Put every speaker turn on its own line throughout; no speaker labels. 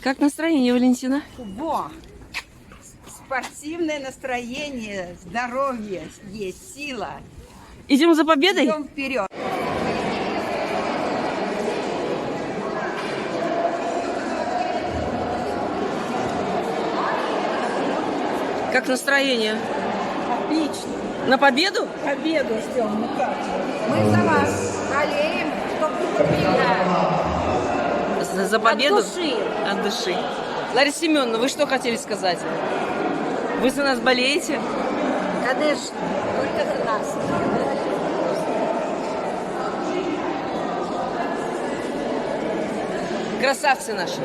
Как настроение, Валентина?
Во! Спортивное настроение, здоровье есть, сила.
Идем за победой?
Идем вперед.
Как настроение?
Отлично.
На победу?
Победу ждем. Ну как же. Мы за вас болеем, чтобы победа.
За победу?
От души.
От души. Лариса Семеновна, вы что хотели сказать? Вы за нас болеете?
Конечно, только за нас.
Красавцы наши.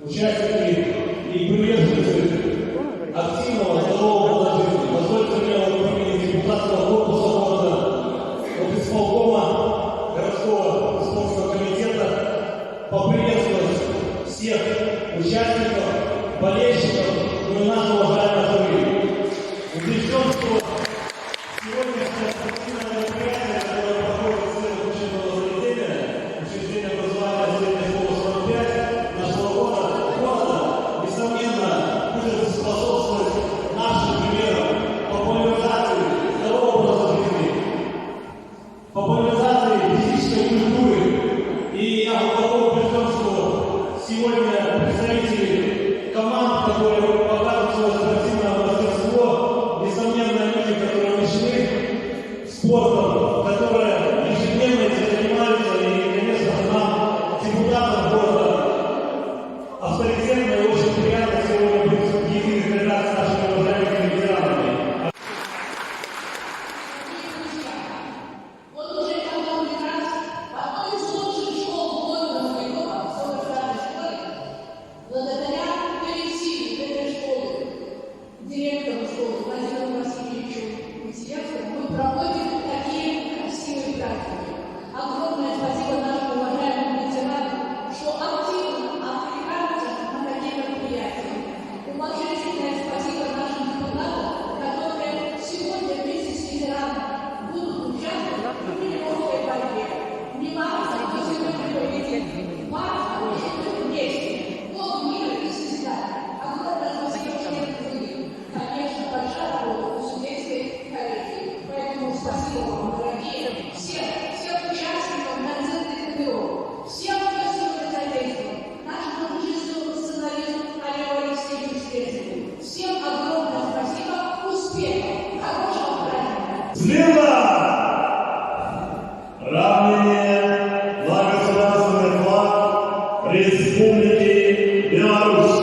Участники и приверженцы активного здорового образа жизни. Позвольте мне от имени депутатского корпуса города, от исполкома городского спортивного комитета поприветствовать всех участников, болельщиков, ну и нашего уважаемого жюри. Убежден, что сегодняшнее спортивное мероприятие, которое проходит в целях учебного заведения, учреждения образования средней школы 45 нашего города, несомненно, будет способствовать нашим примерам популяризации здорового образа жизни, популяризации физической культуры. И я глубоко убежден, что сегодня представители команд, которые показывают свое спортивное мастерство, несомненно, люди, которые увлечены спортом, которые ежедневно этим занимаются, и, конечно, нам, депутатам города, авторитетно и очень приятно сегодня быть в единых рядах с нашими уважаемыми ветеранами.
Вот уже когда-нибудь раз в одной из лучших школ города Новикова, в 42-й школе, благодаря коллективу этой школы, директору школы Владимиру Васильевичу Василевскому, мы проводим такие красивые праздники. Огромное спасибо нашим уважаемым ветеранам, что активно откликаются на такие мероприятия. Уважительное спасибо нашим депутатам, которые сегодня вместе с ветеранами будут участвовать в тренировочной борьбе. Не важно, что сегодня победит, важно, что мы вместе. Бог мира и состязания. Огромное спасибо всем другим. Конечно, большая работа у судейской коллегии. Поэтому спасибо вам, дорогие, всем участникам концертных бюро, всем, кто сегодня задействован, нашему режиссеру, сценаристу Олегу Алексеевичу Слезину. Всем огромное спасибо, успехов, хорошего праздника.
Смело! Равнение на государственный флаг Республики Беларусь.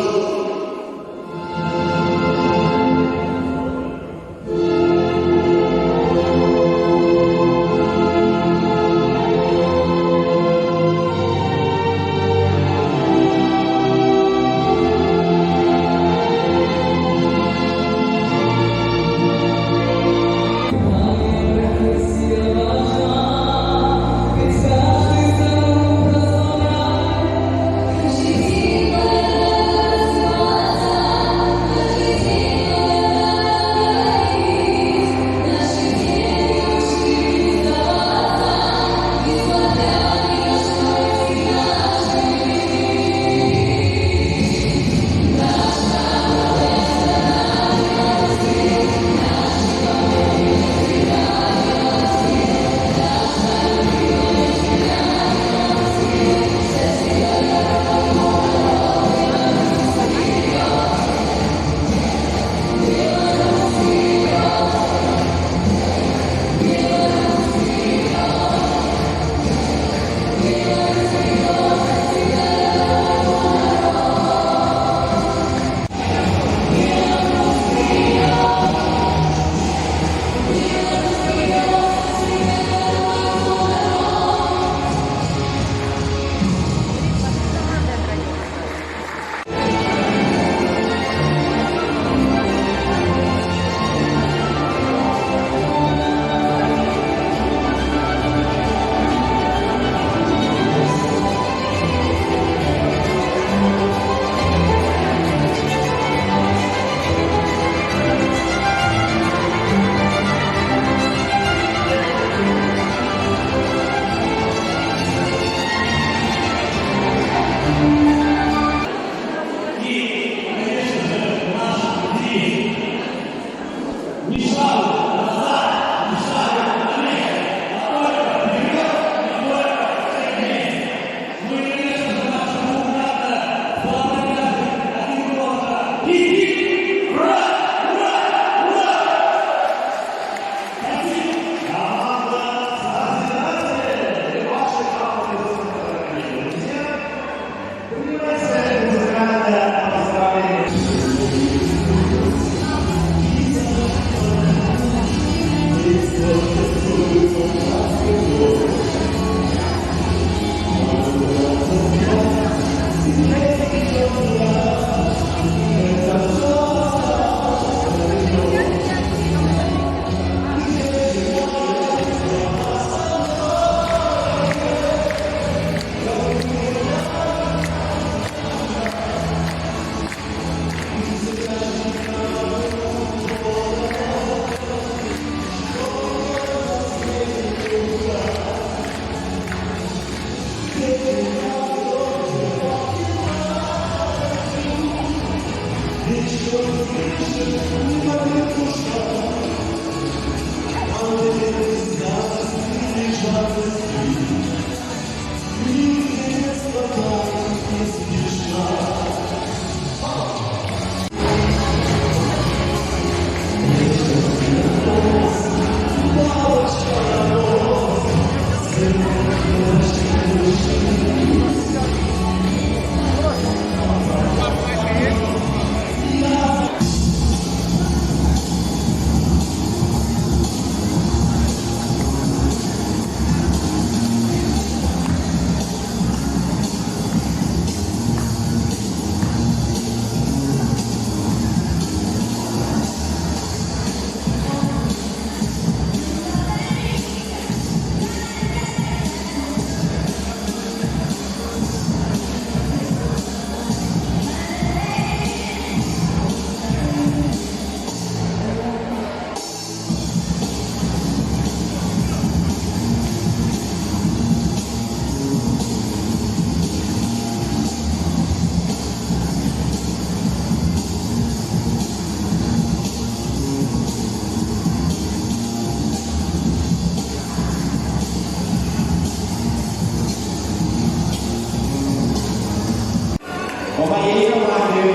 По моей команде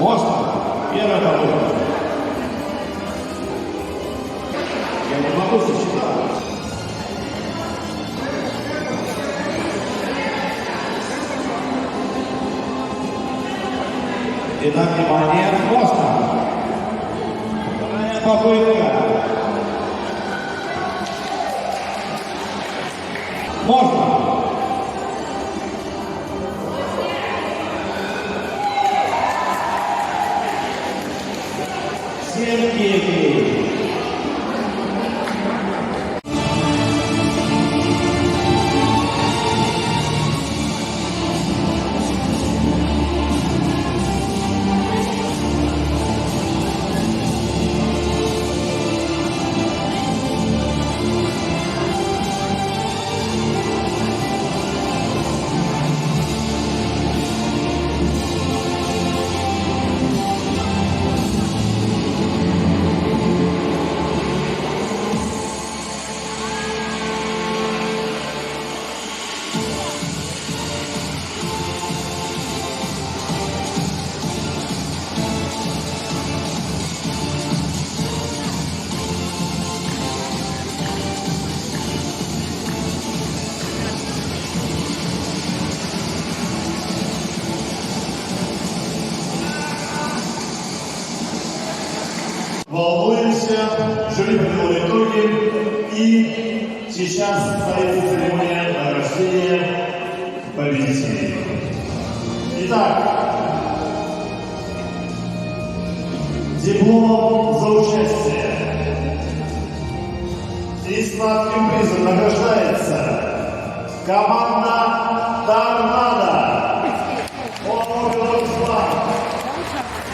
можно. Первая попытка. Я не могу сосчитать. Итак, внимание, можно. Вторая попытка. Можно. Сергей. Волнуемся, жюри подвело итоги, и сейчас состоится церемония награждения победителей. Итак, дипломом за участие и сладким призом награждается команда «Торнадо».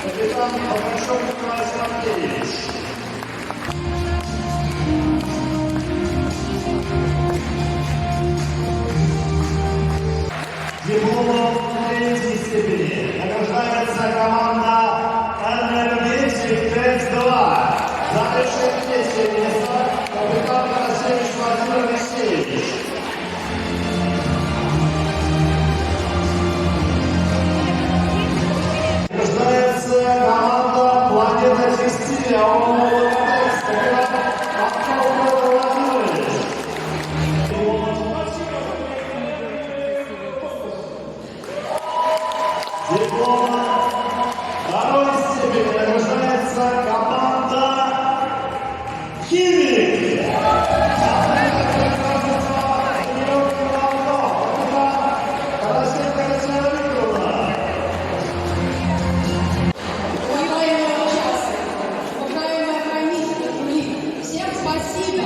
Капитан Погашов Николай Сергеевич. Дипломом третье место капитан Карасевич Владимир Алексеевич. Рождается команда «Планета Текстиля». Он молодец, капитан Антон Владимирович. Диплом второй степени награждается команда «Химик».
Уважаемые участники, уважаемые комиссия, жюри, всем спасибо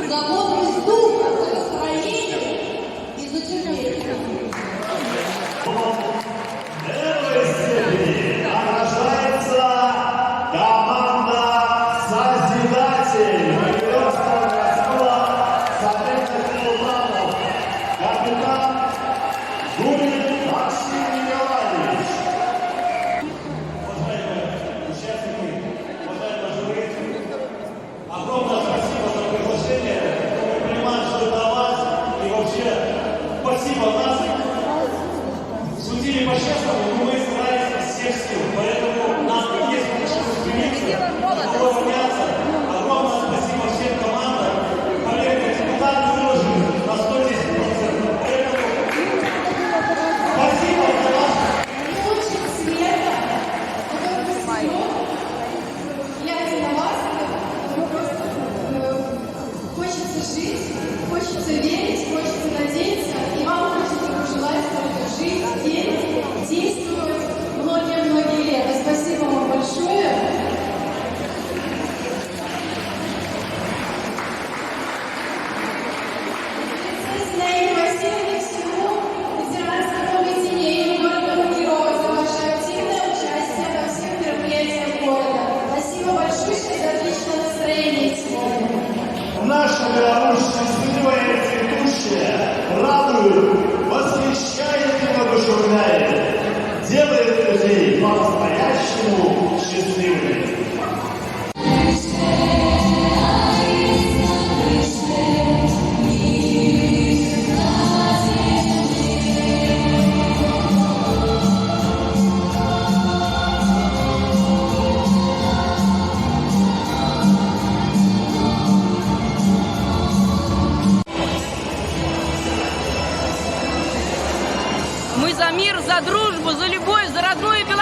за бодрость духа, за настроение и за терпение.
Первой степени награждается команда «Созидатель» Мариинского городского совета Килбанов. Капитан Гурин Максим Николаевич.
Уважаемые участники, уважаемые жюри, огромное спасибо за приглашение. Мы понимаем, что это вас. И вообще, спасибо нас. Судили по-честному, но мы старались из всех сил. Поэтому нам есть почему стремиться, подняться. Огромное спасибо всем командам. Поверьте, депутаты выложили на 110%. Поэтому спасибо за ваш.
Не очень света, который посвящен, глядя на вас, просто хочется жить, хочется верить, хочется надеяться, и вам хочется пожелать только жить, верить, действовать многие-многие лета. Спасибо вам большое. Наиль Васильевич, всему ветеранскому объединению города Героя за ваше активное участие во всех мероприятиях города. Спасибо большое за отличное настроение сегодня.
Наша Беларусь счастливая и цветущая, радует, восхищает и воодушевляет, делает людей по-настоящему счастливыми.
Мы за мир, за дружбу, за любовь, за родную Беларусь.